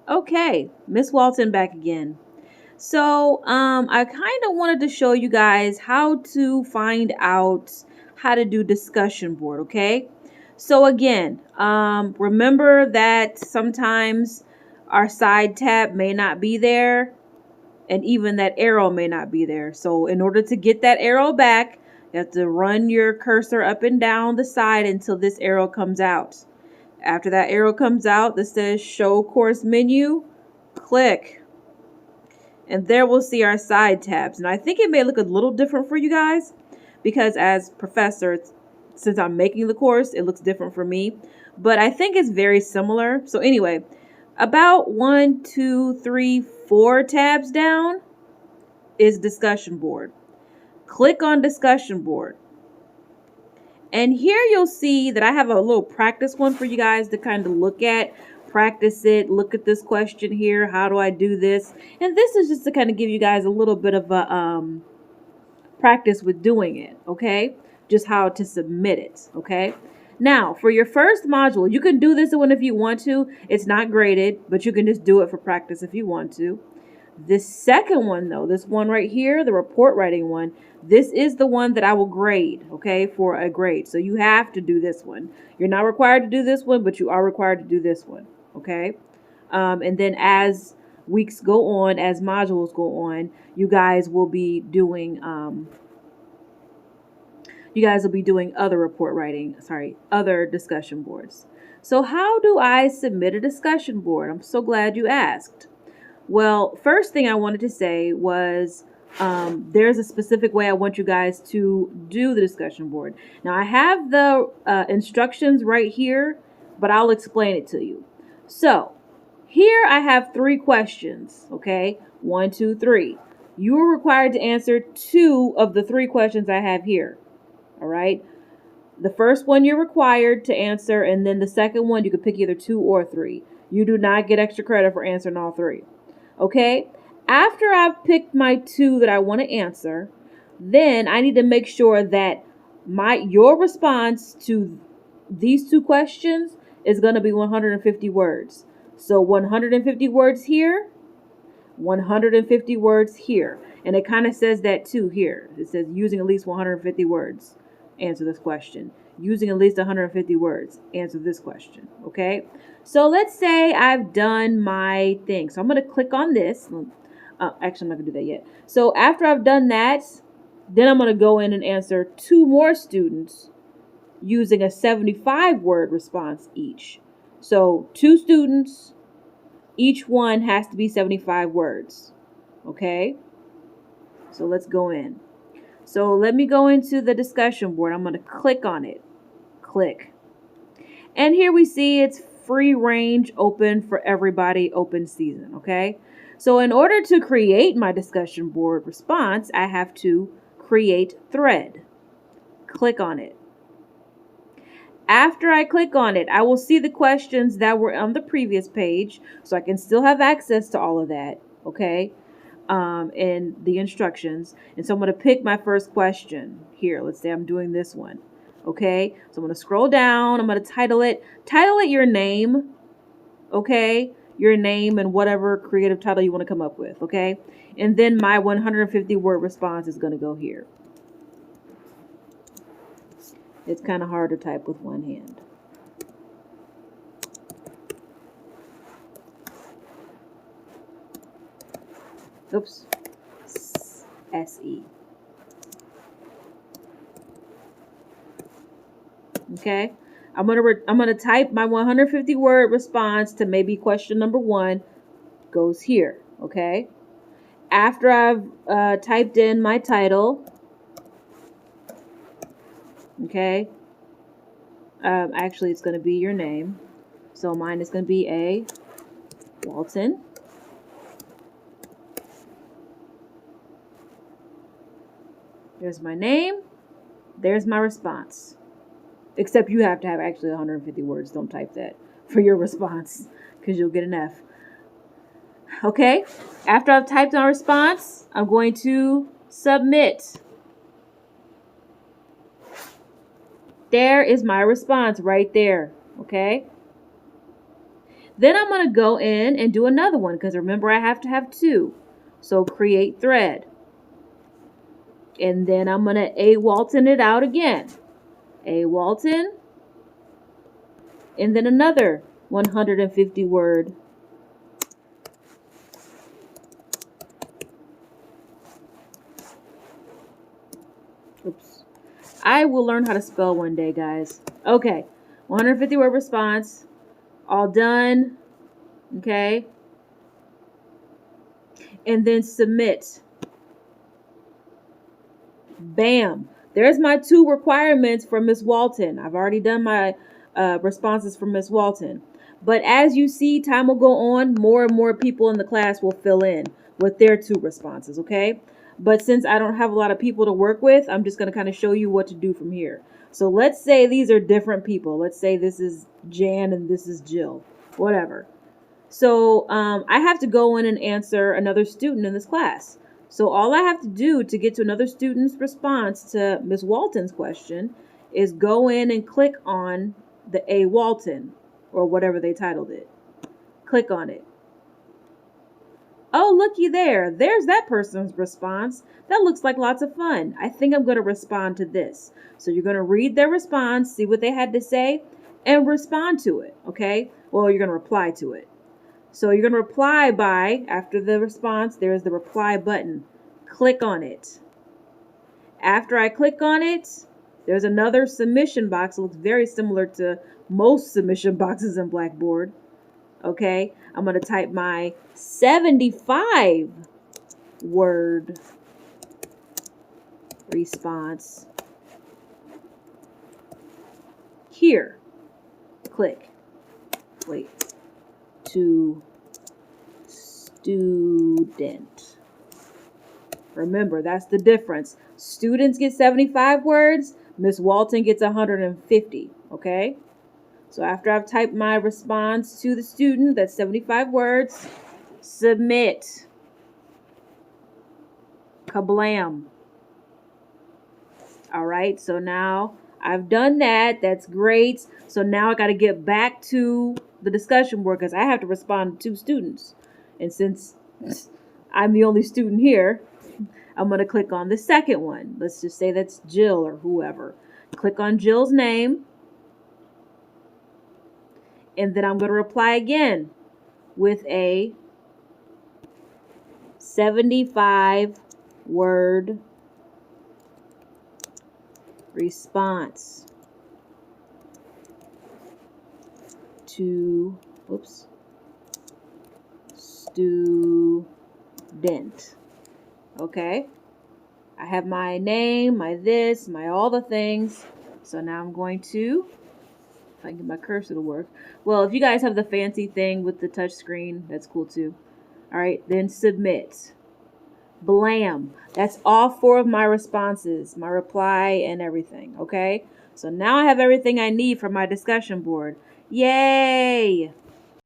Okay, Miss Walton back again. So, I kind of wanted to show you guys how to find out how to do discussion board, okay? So again, remember that sometimes our side tab may not be there and even that arrow may not be there. So in order to get that arrow back, you have to run your cursor up and down the side until this arrow comes out. After that arrow comes out that says show course menu, click. And there we'll see our side tabs. And I think it may look a little different for you guys because as professor, since I'm making the course, it looks different for me. But I think it's very similar. So anyway, about 1, 2, 3, 4 tabs down is discussion board. Click on discussion board. And here you'll see that I have a little practice one for you guys to kind of look at, practice it, look at this question here. How do I do this? And this is just to kind of give you guys a little bit of a practice with doing it, okay? Just how to submit it, okay? Now, for your first module, you can do this one if you want to. It's not graded, but you can just do it for practice if you want to. This second one, though, this one right here, the report writing one, this is the one that I will grade, okay, for a grade. So you have to do this one. You're not required to do this one, but you are required to do this one, okay? And then as weeks go on, as modules go on, you guys will be doing other report writing, other discussion boards. So how do I submit a discussion board? I'm so glad you asked. Well, first thing I wanted to say was there's a specific way I want you guys to do the discussion board. Now, I have the instructions right here, but I'll explain it to you. So, here I have 3 questions, okay? 1, 2, 3. You are required to answer 2 of the 3 questions I have here, all right? The first one you're required to answer, and then the second one you can pick either 2 or 3. You do not get extra credit for answering all 3. Okay, after I've picked my 2 that I want to answer, then I need to make sure that your response to these 2 questions is going to be 150 words. So 150 words here, 150 words here. And it kind of says that too here. It says using at least 150 words, answer this question. Using at least 150 words, answer this question, okay? So let's say I've done my thing. So I'm going to click on this. Actually, I'm not going to do that yet. So after I've done that, then I'm going to go in and answer 2 more students using a 75-word response each. So 2 students, each one has to be 75 words, okay? So let's go in. So let me go into the discussion board. I'm going to click on it. Click. And here we see it's free range, open for everybody, open season, okay? So in order to create my discussion board response, I have to create thread. Click on it. After I click on it, I will see the questions that were on the previous page, so I can still have access to all of that, okay? And the instructions. And so I'm going to pick my first question here. Let's say I'm doing this one. Okay, so I'm going to scroll down. I'm going to title it your name. Okay, your name and whatever creative title you want to come up with. Okay, and then my 150 word response is going to go here. It's kind of hard to type with one hand. Oops. S-E. Okay, I'm gonna type my 150 word response to maybe question number 1 goes here. Okay, after I've typed in my title, okay, actually it's gonna be your name, so mine is gonna be A. Walton. There's my name. There's my response. Except you have to have actually 150 words. Don't type that for your response because you'll get an F. Okay, after I've typed my response, I'm going to submit. There is my response right there. Okay. Then I'm going to go in and do another one because remember I have to have two. So create thread. And then I'm going to A. Walton it out again. A. Walton. And then another 150 word. Oops. I will learn how to spell one day, guys. Okay. 150 word response. All done. Okay. And then submit. Bam. There's my two requirements for Miss Walton. I've already done my responses for Miss Walton. But as you see, time will go on. More and more people in the class will fill in with their two responses, okay? But since I don't have a lot of people to work with, I'm just going to kind of show you what to do from here. So let's say these are different people. Let's say this is Jan and this is Jill, whatever. So I have to go in and answer another student in this class. So all I have to do to get to another student's response to Miss Walton's question is go in and click on the A. Walton or whatever they titled it. Click on it. Oh, looky there. There's that person's response. That looks like lots of fun. I think I'm going to respond to this. So you're going to read their response, see what they had to say, and respond to it, okay? Well, you're going to reply to it. So you're going to reply by, after the response, there's the reply button. Click on it. After I click on it, there's another submission box. It looks very similar to most submission boxes in Blackboard. Okay, I'm going to type my 75 word response here. Click. Wait. To student. Remember, that's the difference. Students get 75 words. Miss Walton gets 150. Okay? So after I've typed my response to the student, that's 75 words, submit. Kablam. All right, so now I've done that. That's great. So now I got to get back to the discussion board because I have to respond to two students. And since I'm the only student here, I'm going to click on the second one. Let's just say that's Jill or whoever. Click on Jill's name. And then I'm going to reply again with a 75 word response to, student. Okay. I have my name, my this, my all the things. So now I'm going to, if I can get my cursor to work. Well, if you guys have the fancy thing with the touch screen, that's cool too. All right, then submit. Blam. That's all four of my responses, my reply and everything, okay? So now I have everything I need for my discussion board. Yay!